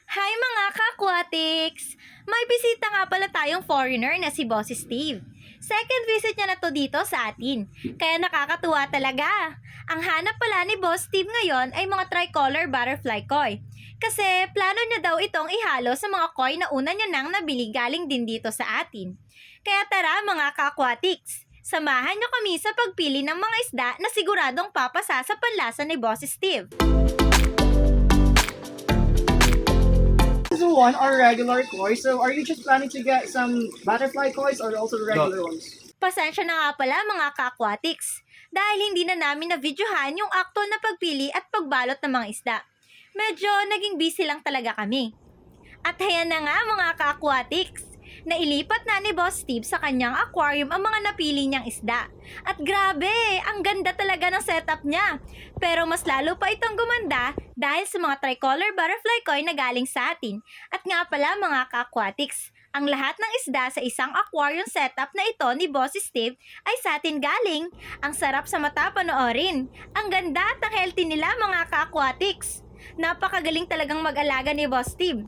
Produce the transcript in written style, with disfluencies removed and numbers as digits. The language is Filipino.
Hi mga ka-aquatics! May bisita nga pala tayong foreigner na si Boss Steve. Second visit niya na to dito sa atin, kaya nakakatuwa talaga. Ang hanap pala ni Boss Steve ngayon ay mga tricolor butterfly koi. Kasi plano niya daw itong ihalo sa mga koi na una niya nang nabili galing din dito sa atin. Kaya tara mga ka-aquatics! Samahan niyo kami sa pagpili ng mga isda na siguradong papasa sa panlasa ni Boss Steve. This one are regular koi. So are you just planning to get some butterfly kois or also the regular ones? Pasensya na nga pala mga ka-aquatics dahil hindi na namin na-videohan yung aktual na pagpili at pagbalot ng mga isda. Medyo naging busy lang talaga kami. At ayan na nga mga ka-aquatics, nailipat na ni Boss Steve sa kanyang aquarium ang mga napili niyang isda. At grabe, ang ganda talaga ng setup niya. Pero mas lalo pa itong gumanda dahil sa mga tricolor butterfly koi na galing sa atin. At nga pala mga ka-aquatics, ang lahat ng isda sa isang aquarium setup na ito ni Boss Steve ay sa atin galing. Ang sarap sa mata panoorin. Ang ganda at ang healthy nila mga ka-aquatics. Napakagaling talagang mag-alaga ni Boss Steve.